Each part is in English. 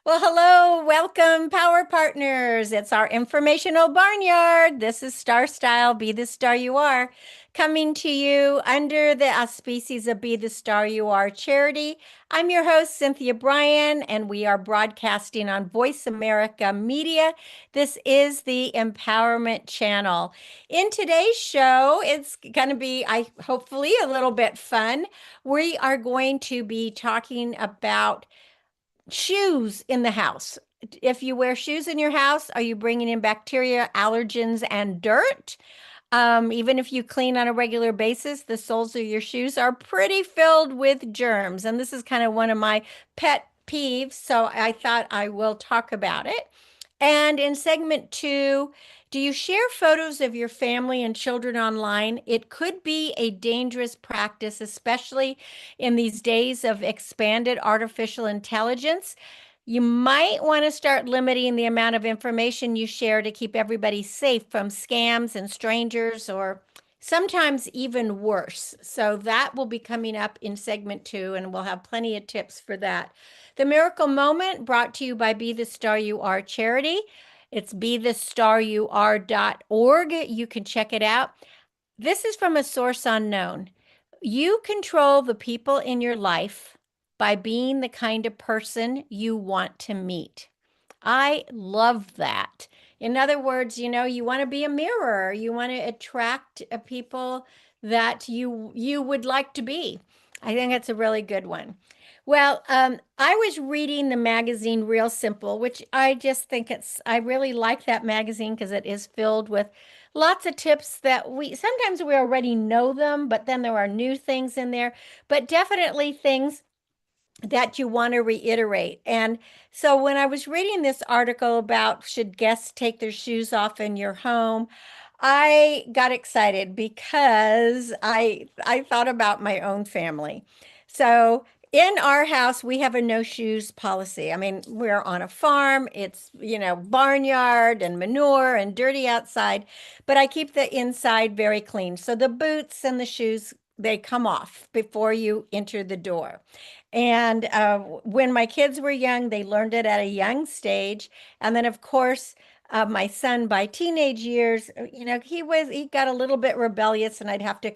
Well, hello, welcome, Power Partners. It's our informational barnyard. This is Starstyle, Be the Star You Are, coming to you under the auspices of Be the Star You Are charity. I'm your host, Cynthia Brian, and we are broadcasting on Voice America Media. This is the Empowerment Channel. In today's show, it's going to be, hopefully, a little bit fun. We are going to be talking about shoes in the house. If you wear shoes in your house, are you bringing in bacteria, allergens, and dirt? Even if you clean on a regular basis, the soles of your shoes are pretty filled with germs. And this is kind of one of my pet peeves. So I thought I will talk about it. And in segment two, do you share photos of your family and children online? It could be a dangerous practice, especially in these days of expanded artificial intelligence. You might want to start limiting the amount of information you share to keep everybody safe from scams and strangers, or sometimes even worse. So that will be coming up in segment two, and we'll have plenty of tips for that. The Miracle Moment brought to you by Be the Star You Are charity. It's bethestaryouare.org. You can check it out. This is from a source unknown. You control the people in your life by being the kind of person you want to meet. I love that. In other words, you want to be a mirror. You want to attract people that you would like to be. I think that's a really good one. Well, I was reading the magazine Real Simple, which I just think I really like that magazine because it is filled with lots of tips that sometimes we already know them, but then there are new things in there, but definitely things that you want to reiterate. And so when I was reading this article about should guests take their shoes off in your home, I got excited because I thought about my own family. So in our house, we have a no shoes policy. I mean, we're on a farm. It's, barnyard and manure and dirty outside, but I keep the inside very clean. So the boots and the shoes, they come off before you enter the door. And when my kids were young, they learned it at a young stage. And then, of course, my son by teenage years, he got a little bit rebellious, and I'd have to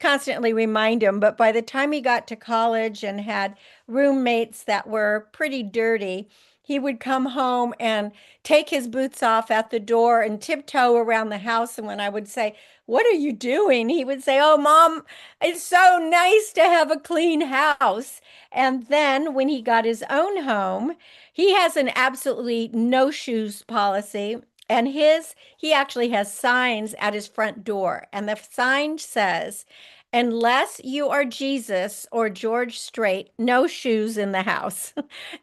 constantly remind him. But by the time he got to college and had roommates that were pretty dirty, he would come home and take his boots off at the door and tiptoe around the house. And when I would say, "What are you doing?" he would say, "Oh, Mom, it's so nice to have a clean house." And then when he got his own home, he has an absolutely no shoes policy. And he actually has signs at his front door. And the sign says, "Unless you are Jesus or George Strait, no shoes in the house."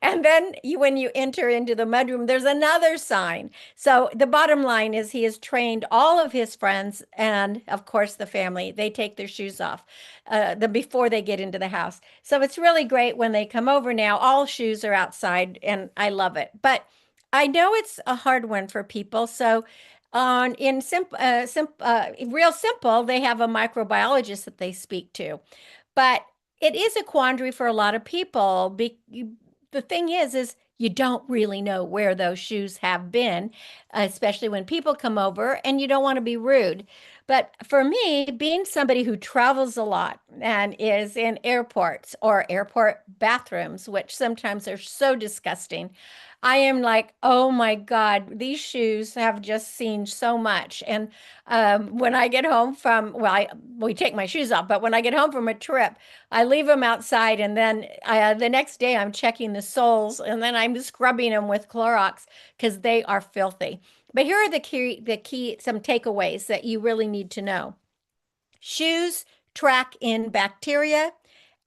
And then when you enter into the mudroom, there's another sign. So the bottom line is he has trained all of his friends and, of course, the family. They take their shoes off before they get into the house. So it's really great when they come over now. All shoes are outside, and I love it. But I know it's a hard one for people. So on in real simple, they have a microbiologist that they speak to. But it is a quandary for a lot of people. The thing is you don't really know where those shoes have been, especially when people come over, and you don't want to be rude. But for me, being somebody who travels a lot and is in airports or airport bathrooms, which sometimes are so disgusting, I am like, oh my God, these shoes have just seen so much. And when I get home we take my shoes off, but when I get home from a trip, I leave them outside, and then the next day I'm checking the soles, and then I'm scrubbing them with Clorox because they are filthy. But here are some takeaways that you really need to know. Shoes track in bacteria,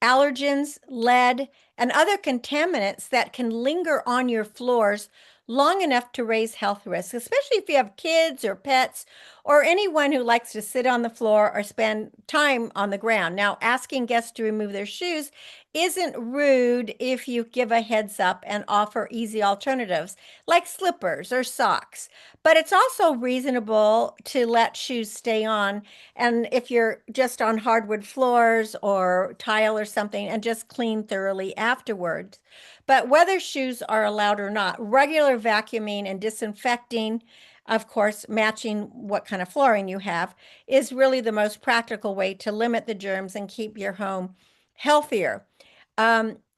allergens, lead, and other contaminants that can linger on your floors long enough to raise health risks, especially if you have kids or pets or anyone who likes to sit on the floor or spend time on the ground. Now, asking guests to remove their shoes isn't rude if you give a heads up and offer easy alternatives like slippers or socks. But it's also reasonable to let shoes stay on. And if you're just on hardwood floors or tile or something, and just clean thoroughly afterwards. But whether shoes are allowed or not, regular vacuuming and disinfecting, of course, matching what kind of flooring you have, is really the most practical way to limit the germs and keep your home healthier.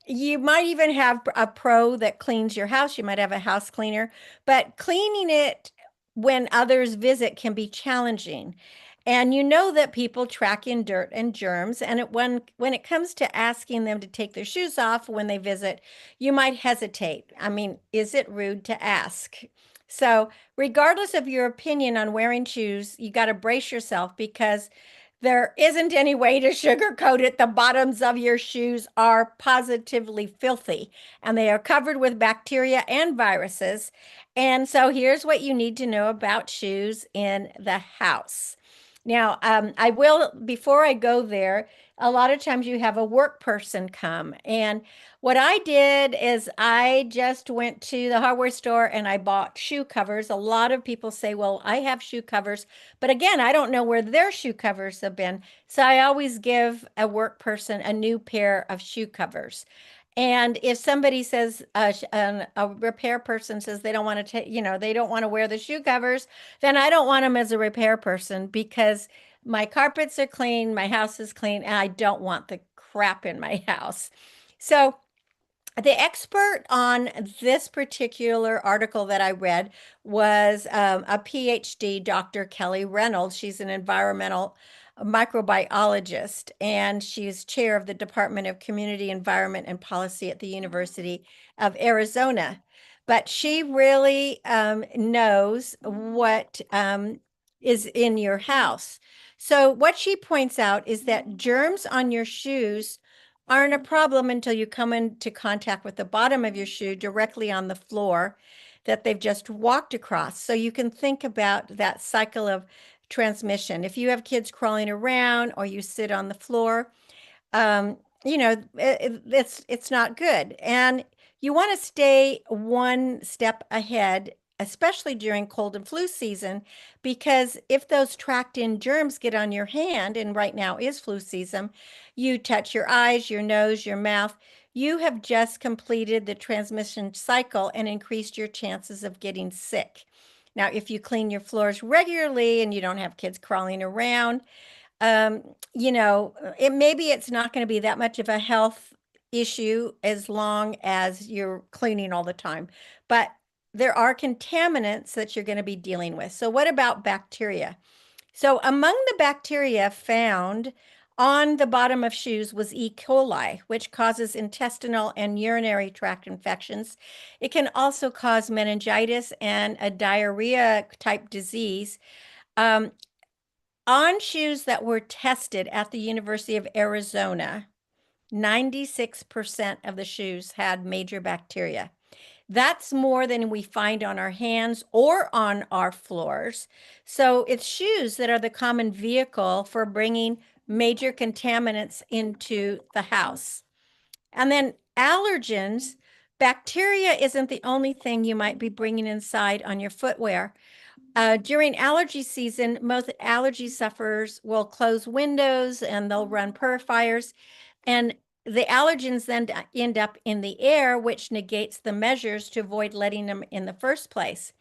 You might even have a pro that cleans your house. You might have a house cleaner, but cleaning it when others visit can be challenging. And you know that people track in dirt and germs, and when it comes to asking them to take their shoes off when they visit, you might hesitate. I mean, is it rude to ask? So, regardless of your opinion on wearing shoes, you got to brace yourself because there isn't any way to sugarcoat it. The bottoms of your shoes are positively filthy and they are covered with bacteria and viruses. And so here's what you need to know about shoes in the house. Now, I will, before I go there, a lot of times you have a work person come. And what I did is I just went to the hardware store and I bought shoe covers. A lot of people say, well, I have shoe covers, but again, I don't know where their shoe covers have been. So I always give a work person a new pair of shoe covers. And if somebody says, a repair person says they don't want to take, they don't want to wear the shoe covers, then I don't want them as a repair person because my carpets are clean, my house is clean, and I don't want the crap in my house. So the expert on this particular article that I read was a PhD, Dr. Kelly Reynolds. She's an environmental microbiologist, and she's chair of the Department of Community Environment and Policy at the University of Arizona. But she really knows what is in your house. So, what she points out is that germs on your shoes aren't a problem until you come into contact with the bottom of your shoe directly on the floor that they've just walked across. So you can think about that cycle of transmission. If you have kids crawling around or you sit on the floor, it's not good. And you want to stay one step ahead, especially during cold and flu season, because if those tracked in germs get on your hand, and right now is flu season, you touch your eyes, your nose, your mouth, you have just completed the transmission cycle and increased your chances of getting sick. Now, if you clean your floors regularly and you don't have kids crawling around, um, maybe it's not going to be that much of a health issue as long as you're cleaning all the time. But there are contaminants that you're going to be dealing with. So what about bacteria? So among the bacteria found on the bottom of shoes was E. coli, which causes intestinal and urinary tract infections. It can also cause meningitis and a diarrhea type disease. Um, on shoes that were tested at the University of Arizona, 96% of the shoes had major bacteria. That's more than we find on our hands or on our floors. So it's shoes that are the common vehicle for bringing major contaminants into the house. And then allergens, bacteria isn't the only thing you might be bringing inside on your footwear. During allergy season, most allergy sufferers will close windows and they'll run purifiers. And the allergens then end up in the air, which negates the measures to avoid letting them in the first place.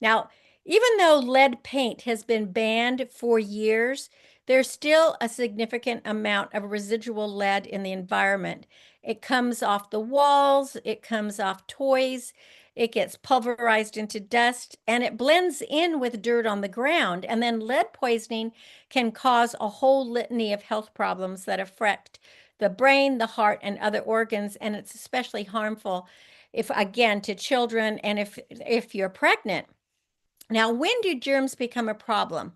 Now, even though lead paint has been banned for years, there's still a significant amount of residual lead in the environment. It comes off the walls, it comes off toys, it gets pulverized into dust, and it blends in with dirt on the ground. And then lead poisoning can cause a whole litany of health problems that affect the brain, the heart, and other organs. And it's especially harmful if, again, to children and if you're pregnant. Now, when do germs become a problem?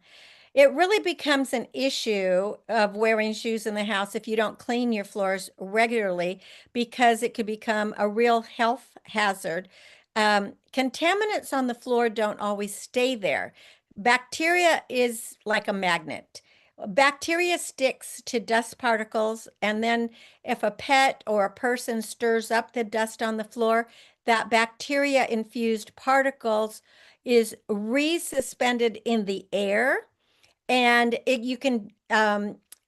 It really becomes an issue of wearing shoes in the house if you don't clean your floors regularly because it could become a real health hazard. Contaminants on the floor don't always stay there. Bacteria is like a magnet. Bacteria sticks to dust particles, and then if a pet or a person stirs up the dust on the floor, that bacteria infused particles is resuspended in the air, and you can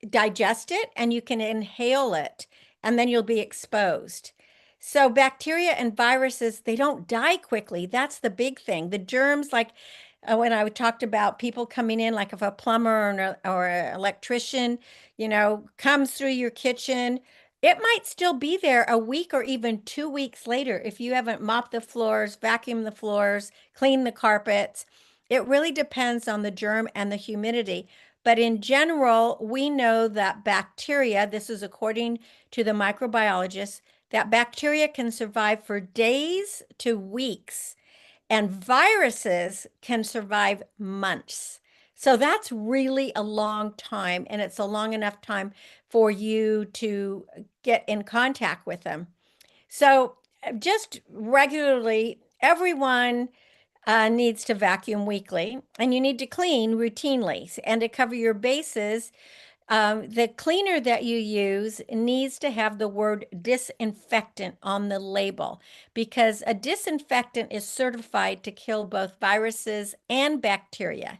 digest it and you can inhale it, and then you'll be exposed. So bacteria and viruses, they don't die quickly. That's the big thing. The germs, like when I talked about people coming in, like if a plumber or an electrician, comes through your kitchen, it might still be there a week or even 2 weeks later if you haven't mopped the floors, vacuumed the floors, cleaned the carpets. It really depends on the germ and the humidity. But in general, we know that bacteria, this is according to the microbiologists, that bacteria can survive for days to weeks, and viruses can survive months. So that's really a long time, and it's a long enough time for you to get in contact with them. So just regularly, everyone needs to vacuum weekly, and you need to clean routinely. And to cover your bases, the cleaner that you use needs to have the word disinfectant on the label, because a disinfectant is certified to kill both viruses and bacteria.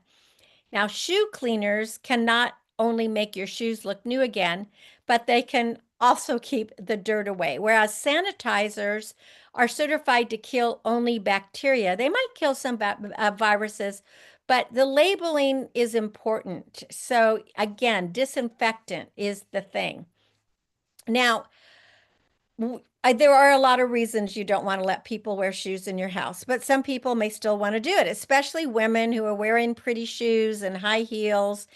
Now, shoe cleaners cannot only make your shoes look new again, but they can also keep the dirt away. Whereas sanitizers are certified to kill only bacteria. They might kill some viruses, but the labeling is important. So, again, disinfectant is the thing. Now, there are a lot of reasons you don't want to let people wear shoes in your house, but some people may still want to do it, especially women who are wearing pretty shoes and high heels.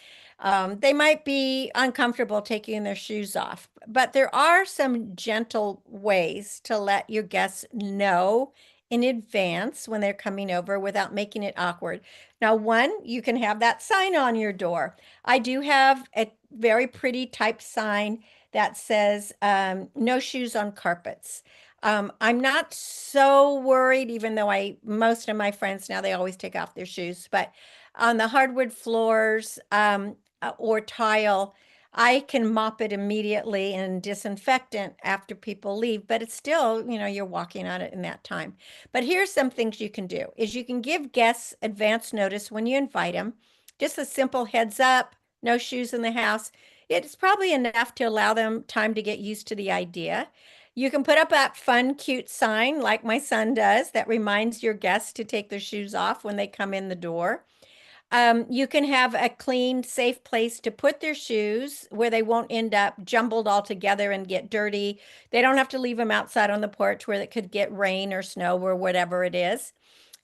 They might be uncomfortable taking their shoes off, but there are some gentle ways to let your guests know in advance when they're coming over without making it awkward. Now, one, you can have that sign on your door. I do have a very pretty type sign that says no shoes on carpets. I'm not so worried, even though most of my friends now, they always take off their shoes, but on the hardwood floors or tile, I can mop it immediately and disinfectant after people leave, but it's still, you're walking on it in that time. But here's some things you can do is you can give guests advance notice when you invite them, just a simple heads up, no shoes in the house. It's probably enough to allow them time to get used to the idea. You can put up that fun, cute sign like my son does that reminds your guests to take their shoes off when they come in the door. You can have a clean, safe place to put their shoes where they won't end up jumbled all together and get dirty. They don't have to leave them outside on the porch where it could get rain or snow or whatever it is.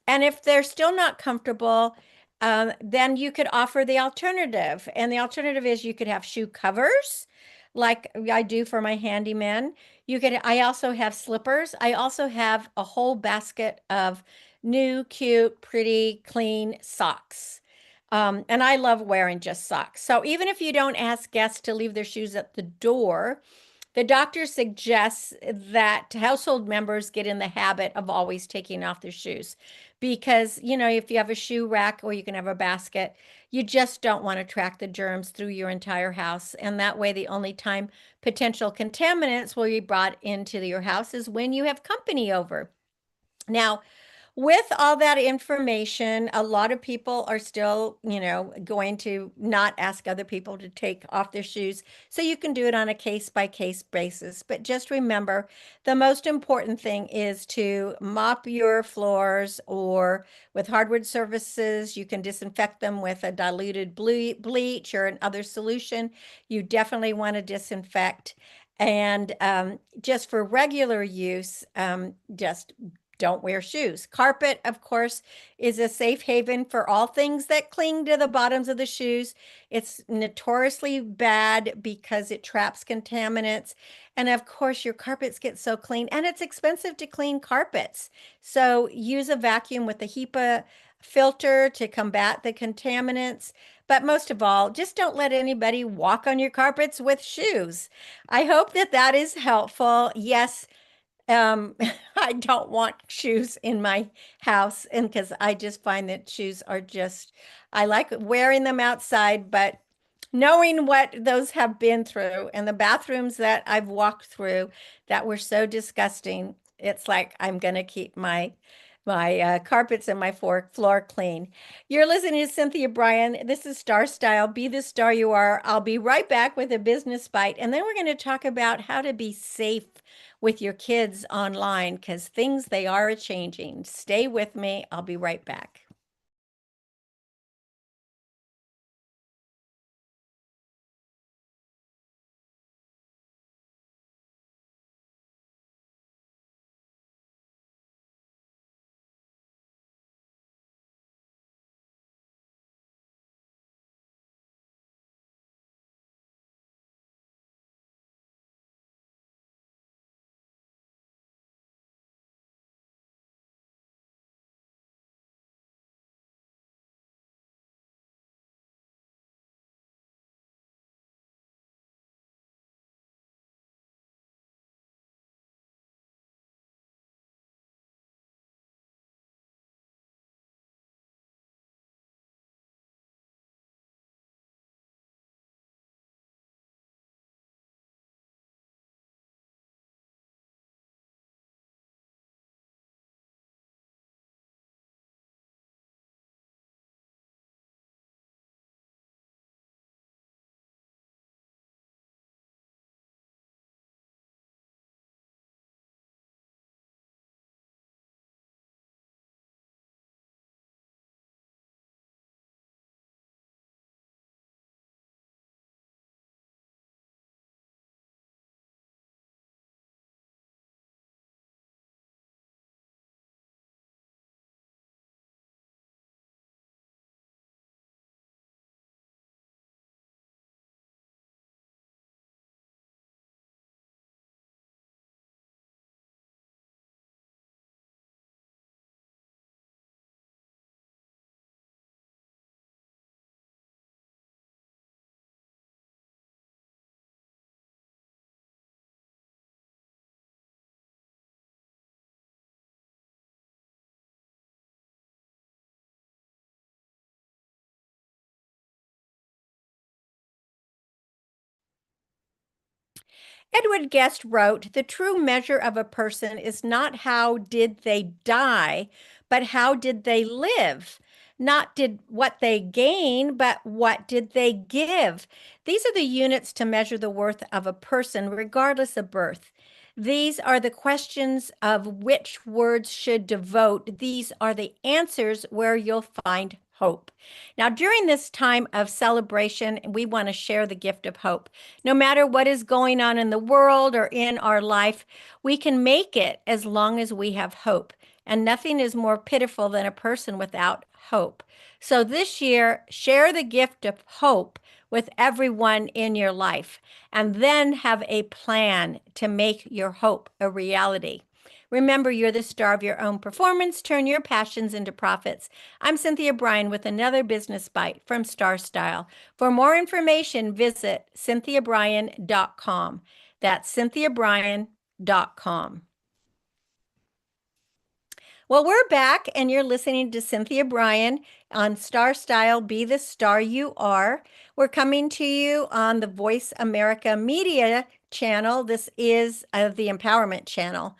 And if they're still not comfortable, then you could offer the alternative. And the alternative is you could have shoe covers, like I do for my handyman. I also have slippers. I also have a whole basket of new, cute, pretty, clean socks. And I love wearing just socks. So even if you don't ask guests to leave their shoes at the door, the doctor suggests that household members get in the habit of always taking off their shoes because, if you have a shoe rack or you can have a basket, you just don't want to track the germs through your entire house. And that way, the only time potential contaminants will be brought into your house is when you have company over. Now, with all that information, a lot of people are still, going to not ask other people to take off their shoes. So you can do it on a case by case basis. But just remember, the most important thing is to mop your floors, or with hardwood surfaces, you can disinfect them with a diluted bleach or another solution. You definitely want to disinfect. And just for regular use, just don't wear shoes. Carpet, of course, is a safe haven for all things that cling to the bottoms of the shoes. It's notoriously bad because it traps contaminants. And of course, your carpets get so clean, and it's expensive to clean carpets. So use a vacuum with a HEPA filter to combat the contaminants. But most of all, just don't let anybody walk on your carpets with shoes. I hope that that is helpful. Yes, um, I don't want shoes in my house, and because I just find that shoes are just, I like wearing them outside, but Knowing what those have been through and the bathrooms that I've walked through that were so disgusting, it's like I'm going to keep my carpets and my floor clean. You're listening to Cynthia Brian. This is Star Style. Be the star you are. I'll be right back with a business bite, and then we're going to talk about how to be safe with your kids online because things they are changing. Stay with me. I'll be right back. Edward Guest wrote, "The true measure of a person is not how did they die, but how did they live. Not did what they gain, but what did they give. These are the units to measure the worth of a person, regardless of birth. These are the questions of which words should devote. These are the answers where you'll find hope." Now, during this time of celebration, we want to share the gift of hope. No matter what is going on in the world or in our life, we can make it as long as we have hope. And nothing is more pitiful than a person without hope. So this year, share the gift of hope with everyone in your life, and then have a plan to make your hope a reality. Remember, you're the star of your own performance. Turn your passions into profits. I'm Cynthia Brian with another business bite from Starstyle. For more information, visit cynthiabrian.com. That's cynthiabrian.com. Well, we're back, and you're listening to Cynthia Brian on Star Style, Be the Star You Are. We're coming to you on the Voice America Media channel. This is the Empowerment channel.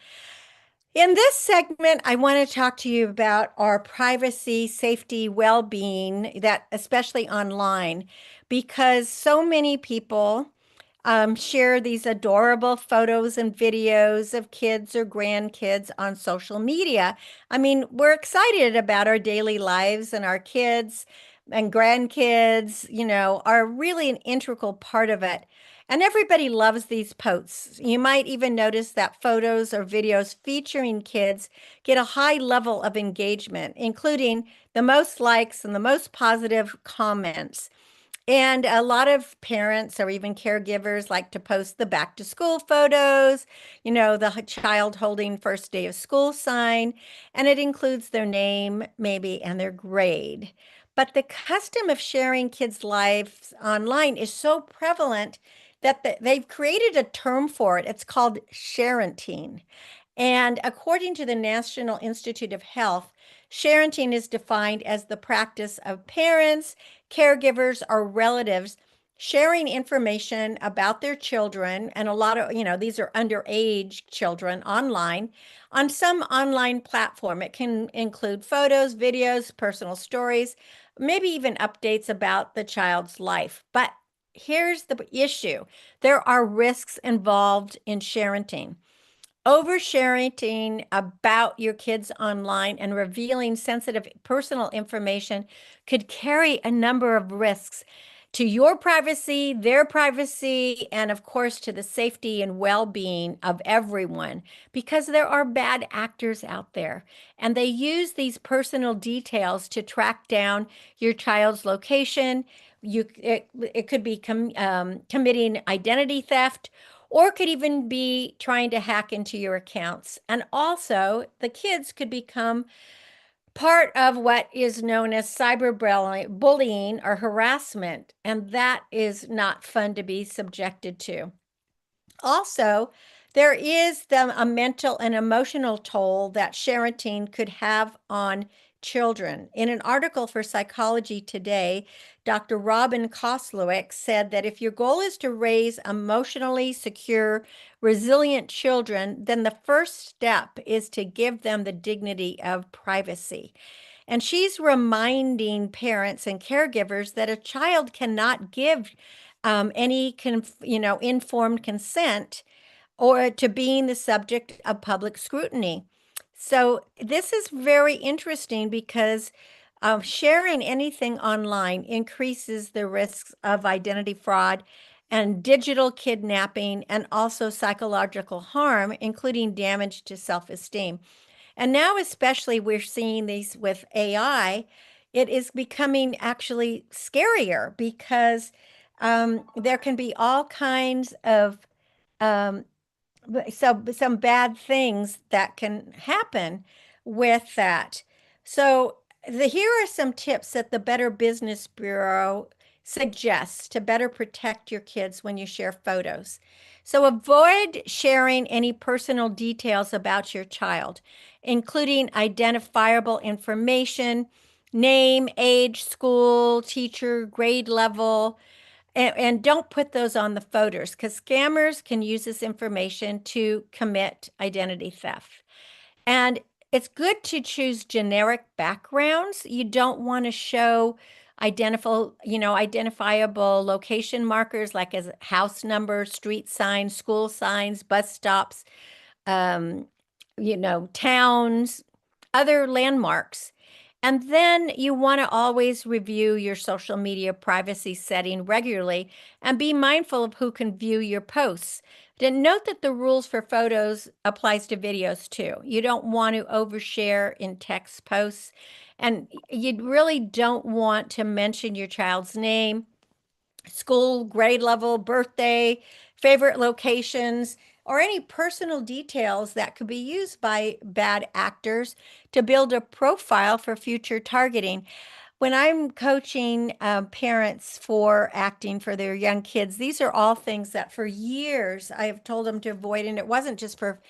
In this segment, I want to talk to you about our privacy, safety, well-being, that especially online, because so many people share these adorable photos and videos of kids or grandkids on social media. I mean, we're excited about our daily lives, and our kids and grandkids, are really an integral part of it. And everybody loves these posts. You might even notice that photos or videos featuring kids get a high level of engagement, including the most likes and the most positive comments. And a lot of parents or even caregivers like to post the back to school photos, the child holding first day of school sign, and it includes their name, maybe, and their grade. But the custom of sharing kids' lives online is so prevalent that they've created a term for it. It's called sharenting. And according to the National Institute of Health, sharenting is defined as the practice of parents, caregivers, or relatives sharing information about their children, and a lot of, these are underage children online on some online platform. It can include photos, videos, personal stories, maybe even updates about the child's life. But here's the issue. There are risks involved in sharing. Oversharing about your kids online and revealing sensitive personal information could carry a number of risks to your privacy, their privacy, and of course to the safety and well-being of everyone, because there are bad actors out there and they use these personal details to track down your child's location. It could be committing identity theft, or could even be trying to hack into your accounts. And also, the kids could become part of what is known as cyberbullying or harassment, and that is not fun to be subjected to. Also, there is a mental and emotional toll that sharing could have on children. In an article for Psychology Today, Dr. Robin Koslowik said that if your goal is to raise emotionally secure, resilient children, then the first step is to give them the dignity of privacy. And she's reminding parents and caregivers that a child cannot give any informed consent or to being the subject of public scrutiny. So this is very interesting because sharing anything online increases the risks of identity fraud and digital kidnapping, and also psychological harm, including damage to self-esteem. And now, especially, we're seeing these with AI. It is becoming actually scarier because there can be all kinds of um, some bad things that can happen with that. So here are some tips that the Better Business Bureau suggests to better protect your kids when you share photos. So avoid sharing any personal details about your child, including identifiable information, name, age, school, teacher, grade level, and don't put those on the photos because scammers can use this information to commit identity theft. And it's good to choose generic backgrounds. You don't want to show identifiable location markers like as house numbers, street signs, school signs, bus stops, um, towns, other landmarks. And then you want to always review your social media privacy setting regularly and be mindful of who can view your posts. And note that the rules for photos applies to videos too. You don't want to overshare in text posts, and you really don't want to mention your child's name, school, grade level, birthday, favorite locations, or any personal details that could be used by bad actors to build a profile for future targeting. When I'm coaching parents for acting for their young kids, these are all things that for years I have told them to avoid. And it wasn't just for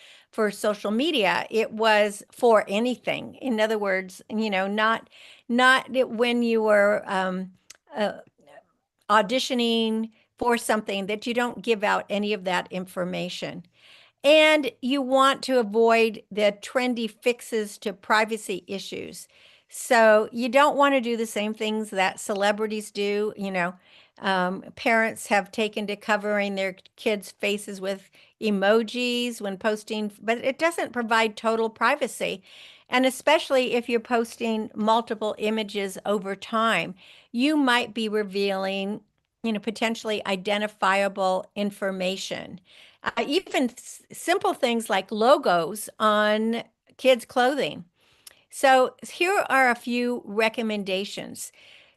social media, it was for anything. In other words, not when you were uh, auditioning for something, that you don't give out any of that information. And you want to avoid the trendy fixes to privacy issues. So you don't want to do the same things that celebrities do. Parents have taken to covering their kids' faces with emojis when posting, but it doesn't provide total privacy. And especially if you're posting multiple images over time, you might be revealing, potentially identifiable information. Even simple things like logos on kids' clothing. So here are a few recommendations.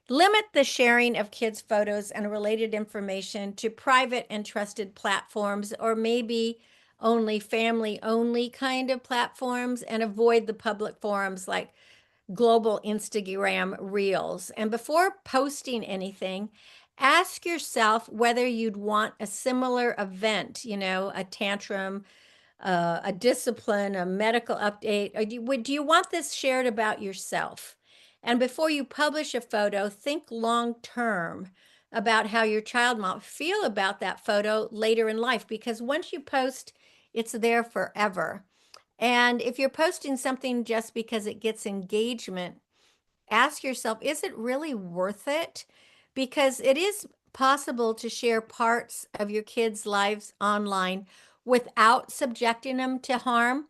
Limit the sharing of kids' photos and related information to private and trusted platforms, or maybe only family only kind of platforms, and avoid the public forums like global Instagram reels. And before posting anything, ask yourself whether you'd want a similar event, a tantrum, a discipline, a medical update, or do you want this shared about yourself? And before you publish a photo, think long term. about how your child might feel about that photo later in life, because once you post, it's there forever. And if you're posting something just because it gets engagement, ask yourself, is it really worth it? Because it is possible to share parts of your kids' lives online without subjecting them to harm.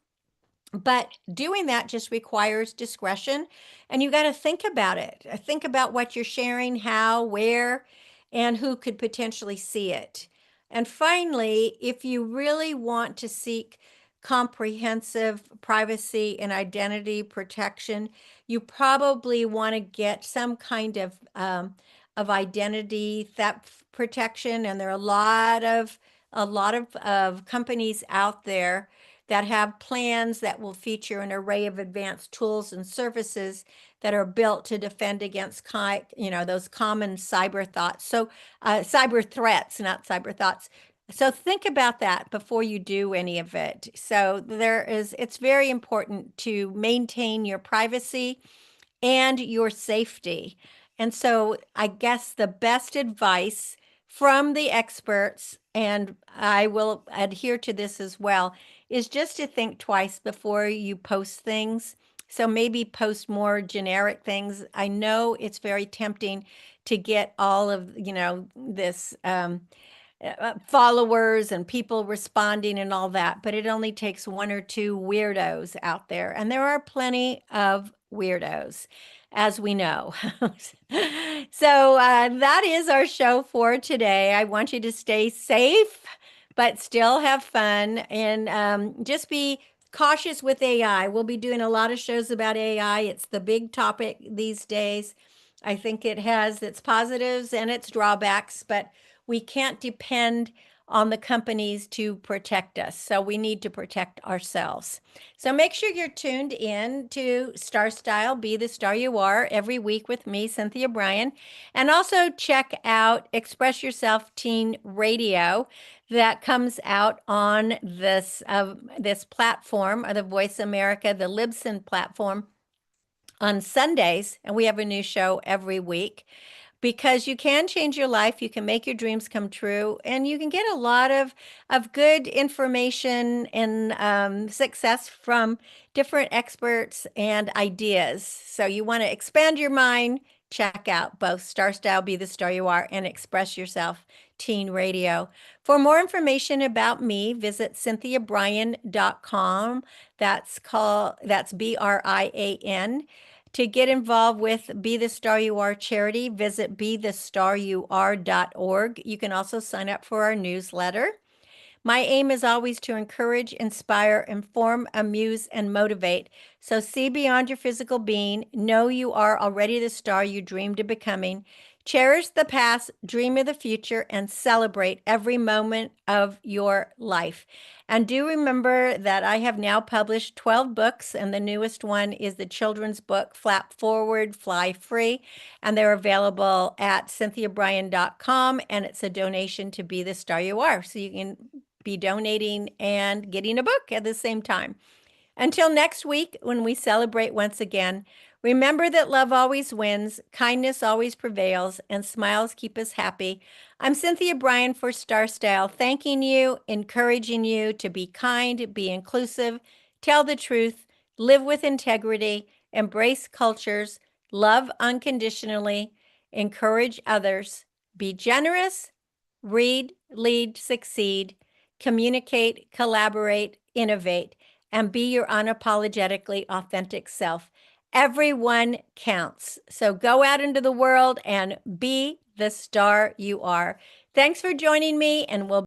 But doing that just requires discretion, and you got to think about it. Think about what you're sharing, how, where, and who could potentially see it. And finally, if you really want to seek comprehensive privacy and identity protection, you probably want to get some kind of identity theft protection. And there are a lot of companies out there that have plans that will feature an array of advanced tools and services that are built to defend against those common cyber thoughts. So cyber threats, not cyber thoughts. So think about that before you do any of it. So it's very important to maintain your privacy and your safety. And so I guess the best advice from the experts, and I will adhere to this as well, is just to think twice before you post things. So maybe post more generic things. I know it's very tempting to get all of, this followers and people responding and all that, but it only takes one or two weirdos out there. And there are plenty of weirdos, as we know. So that is our show for today. I want you to stay safe, but still have fun, and just be cautious with AI. We'll be doing a lot of shows about AI. It's the big topic these days. I think it has its positives and its drawbacks, but we can't depend on the companies to protect us. So we need to protect ourselves. So make sure you're tuned in to Starstyle, Be the Star You Are, every week with me, Cynthia Brian. And also check out Express Yourself Teen Radio that comes out on this platform, or the Voice America, the Libsyn platform, on Sundays. And we have a new show every week, because you can change your life, you can make your dreams come true, and you can get a lot of good information and success from different experts and ideas. So you want to expand your mind, check out both Starstyle, Be the Star You Are, and Express Yourself Teen Radio. For more information about me, visit cynthiabrian.com. That's BRIAN. To get involved with Be the Star You Are charity, visit bethestarur.org. You can also sign up for our newsletter. My aim is always to encourage, inspire, inform, amuse, and motivate. So see beyond your physical being. Know you are already the star you dreamed of becoming. Cherish the past, dream of the future, and celebrate every moment of your life. And do remember that I have now published 12 books, and the newest one is the children's book, Flap Forward, Fly Free. And they're available at cynthiabrian.com, and it's a donation to Be the Star You Are. So you can be donating and getting a book at the same time. Until next week, when we celebrate once again, remember that love always wins, kindness always prevails, and smiles keep us happy. I'm Cynthia Brian for Starstyle, thanking you, encouraging you to be kind, be inclusive, tell the truth, live with integrity, embrace cultures, love unconditionally, encourage others, be generous, read, lead, succeed, communicate, collaborate, innovate, and be your unapologetically authentic self. Everyone counts. So go out into the world and be the star you are. Thanks for joining me, and we'll